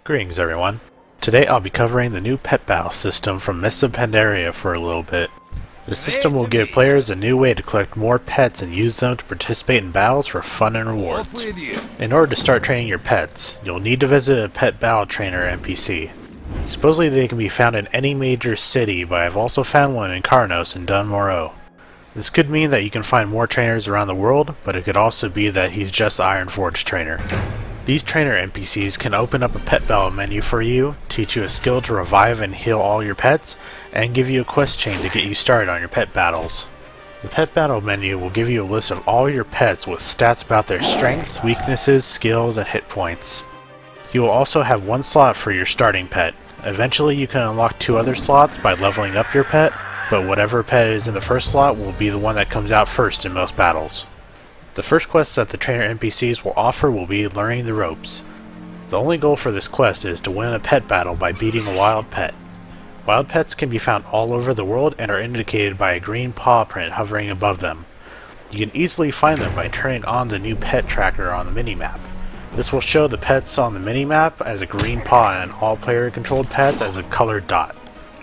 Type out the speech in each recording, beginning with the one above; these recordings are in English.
Greetings everyone. Today I'll be covering the new pet battle system from Mists of Pandaria for a little bit. The system will give players a new way to collect more pets and use them to participate in battles for fun and rewards. In order to start training your pets, you'll need to visit a pet battle trainer NPC. Supposedly they can be found in any major city, but I've also found one in Karnos and Dunmorrow. This could mean that you can find more trainers around the world, but it could also be that he's just the Ironforge trainer. These trainer NPCs can open up a pet battle menu for you, teach you a skill to revive and heal all your pets, and give you a quest chain to get you started on your pet battles. The pet battle menu will give you a list of all your pets with stats about their strengths, weaknesses, skills, and hit points. You will also have one slot for your starting pet. Eventually you can unlock 2 other slots by leveling up your pet, but whatever pet is in the first slot will be the one that comes out first in most battles. The first quest that the trainer NPCs will offer will be Learning the Ropes. The only goal for this quest is to win a pet battle by beating a wild pet. Wild pets can be found all over the world and are indicated by a green paw print hovering above them. You can easily find them by turning on the new pet tracker on the minimap. This will show the pets on the minimap as a green paw and all player controlled pets as a colored dot.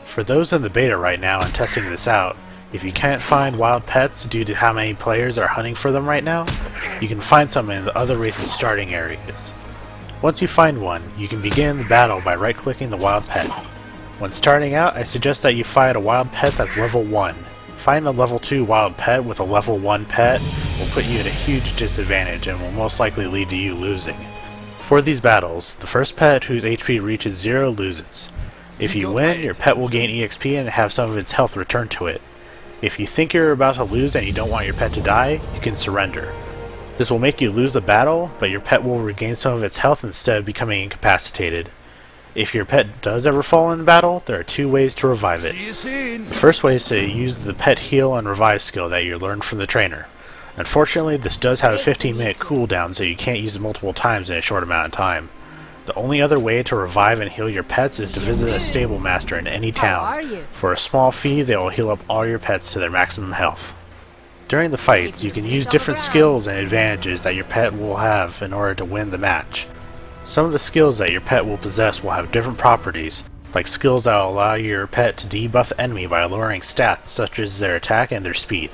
For those in the beta right now and testing this out, if you can't find wild pets due to how many players are hunting for them right now, you can find some in the other races' starting areas. Once you find one, you can begin the battle by right-clicking the wild pet. When starting out, I suggest that you find a wild pet that's level 1. Finding a level 2 wild pet with a level 1 pet will put you at a huge disadvantage and will most likely lead to you losing. For these battles, the first pet whose HP reaches 0 loses. If you win, your pet will gain EXP and have some of its health returned to it. If you think you're about to lose and you don't want your pet to die, you can surrender. This will make you lose the battle, but your pet will regain some of its health instead of becoming incapacitated. If your pet does ever fall in battle, there are 2 ways to revive it. The first way is to use the pet heal and revive skill that you learned from the trainer. Unfortunately, this does have a 15-minute cooldown, so you can't use it multiple times in a short amount of time. The only other way to revive and heal your pets is to visit a stable master in any town. For a small fee, they will heal up all your pets to their maximum health. During the fights, you can use different skills and advantages that your pet will have in order to win the match. Some of the skills that your pet will possess will have different properties, like skills that will allow your pet to debuff enemy by lowering stats such as their attack and their speed.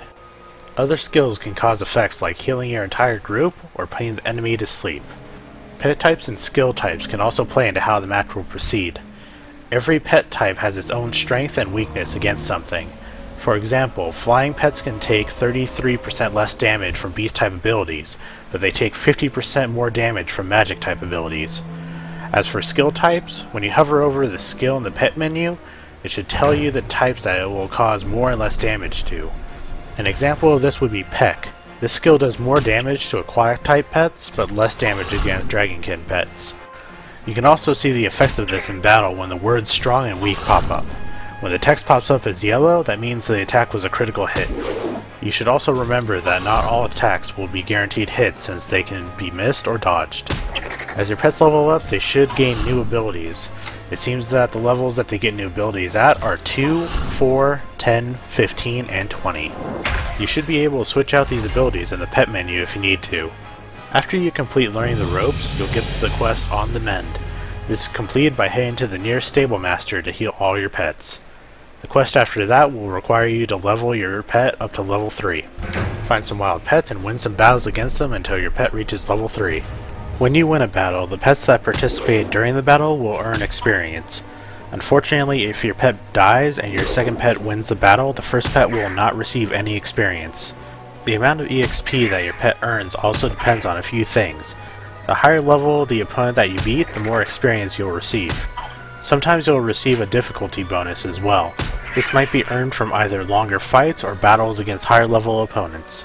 Other skills can cause effects like healing your entire group or putting the enemy to sleep. Pet types and skill types can also play into how the match will proceed. Every pet type has its own strength and weakness against something. For example, flying pets can take 33% less damage from beast type abilities, but they take 50% more damage from magic type abilities. As for skill types, when you hover over the skill in the pet menu, it should tell you the types that it will cause more and less damage to. An example of this would be Peck. This skill does more damage to aquatic type pets, but less damage against dragonkin pets. You can also see the effects of this in battle when the words strong and weak pop up. When the text pops up as yellow, that means the attack was a critical hit. You should also remember that not all attacks will be guaranteed hits since they can be missed or dodged. As your pets level up, they should gain new abilities. It seems that the levels that they get new abilities at are 2, 4, 10, 15, and 20. You should be able to switch out these abilities in the pet menu if you need to. After you complete Learning the Ropes, you'll get the quest On the Mend. This is completed by heading to the nearest stable master to heal all your pets. The quest after that will require you to level your pet up to level 3. Find some wild pets and win some battles against them until your pet reaches level 3. When you win a battle, the pets that participated during the battle will earn experience. Unfortunately, if your pet dies and your second pet wins the battle, the first pet will not receive any experience. The amount of EXP that your pet earns also depends on a few things. The higher level the opponent that you beat, the more experience you'll receive. Sometimes you'll receive a difficulty bonus as well. This might be earned from either longer fights or battles against higher level opponents.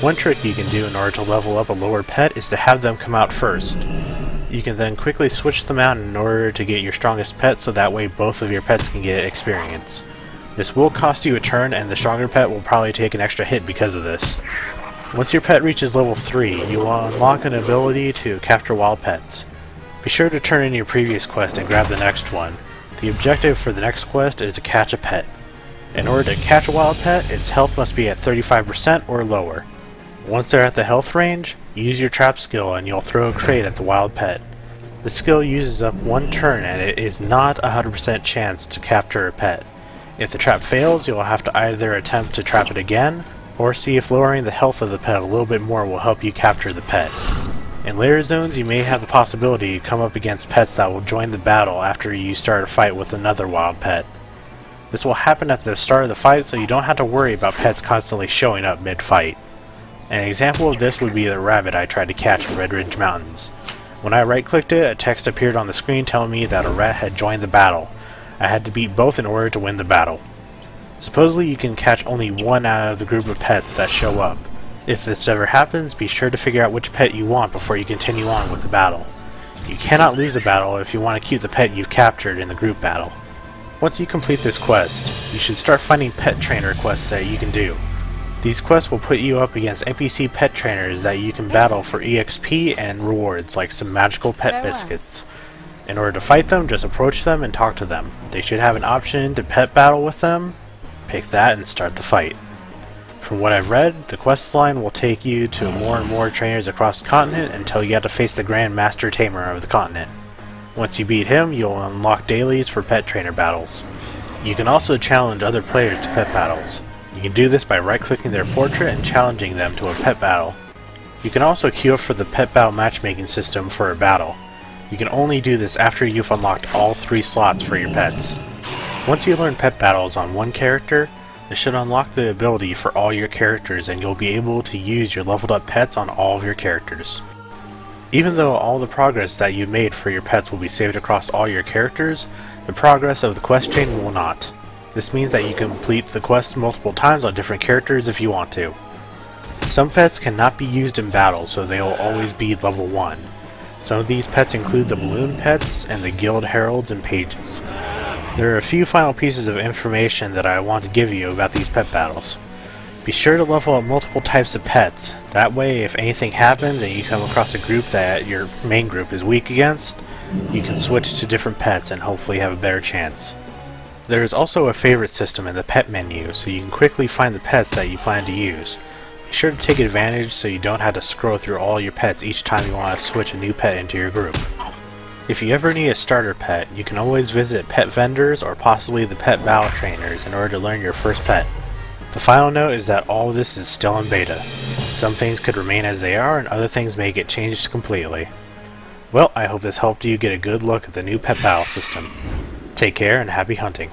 One trick you can do in order to level up a lower pet is to have them come out first. You can then quickly switch them out in order to get your strongest pet, so that way both of your pets can get experience. This will cost you a turn, and the stronger pet will probably take an extra hit because of this. Once your pet reaches level 3, you will unlock an ability to capture wild pets. Be sure to turn in your previous quest and grab the next one. The objective for the next quest is to catch a pet. In order to catch a wild pet, its health must be at 35% or lower. Once they're at the health range, use your trap skill and you'll throw a crate at the wild pet. The skill uses up 1 turn and it is not a 100% chance to capture a pet. If the trap fails, you'll have to either attempt to trap it again, or see if lowering the health of the pet a little bit more will help you capture the pet. In later zones, you may have the possibility to come up against pets that will join the battle after you start a fight with another wild pet. This will happen at the start of the fight, so you don't have to worry about pets constantly showing up mid-fight. An example of this would be the rabbit I tried to catch in Red Ridge Mountains. When I right-clicked it, a text appeared on the screen telling me that a rat had joined the battle. I had to beat both in order to win the battle. Supposedly you can catch only one out of the group of pets that show up. If this ever happens, be sure to figure out which pet you want before you continue on with the battle. You cannot lose a battle if you want to keep the pet you've captured in the group battle. Once you complete this quest, you should start finding pet trainer quests that you can do. These quests will put you up against NPC pet trainers that you can battle for EXP and rewards like some magical pet biscuits. In order to fight them, just approach them and talk to them. They should have an option to pet battle with them. Pick that and start the fight. From what I've read, the quest line will take you to more and more trainers across the continent until you have to face the Grand Master Tamer of the continent. Once you beat him, you'll unlock dailies for pet trainer battles. You can also challenge other players to pet battles. You can do this by right-clicking their portrait and challenging them to a pet battle. You can also queue up for the pet battle matchmaking system for a battle. You can only do this after you've unlocked all 3 slots for your pets. Once you learn pet battles on one character, this should unlock the ability for all your characters and you'll be able to use your leveled up pets on all of your characters. Even though all the progress that you made for your pets will be saved across all your characters, the progress of the quest chain will not. This means that you can complete the quest multiple times on different characters if you want to. Some pets cannot be used in battle, so they will always be level 1. Some of these pets include the balloon pets and the guild heralds and pages. There are a few final pieces of information that I want to give you about these pet battles. Be sure to level up multiple types of pets. That way, if anything happens and you come across a group that your main group is weak against, you can switch to different pets and hopefully have a better chance. There is also a favorite system in the pet menu, so you can quickly find the pets that you plan to use. Be sure to take advantage so you don't have to scroll through all your pets each time you want to switch a new pet into your group. If you ever need a starter pet, you can always visit pet vendors or possibly the pet battle trainers in order to learn your first pet. The final note is that all of this is still in beta. Some things could remain as they are and other things may get changed completely. Well, I hope this helped you get a good look at the new pet battle system. Take care and happy hunting.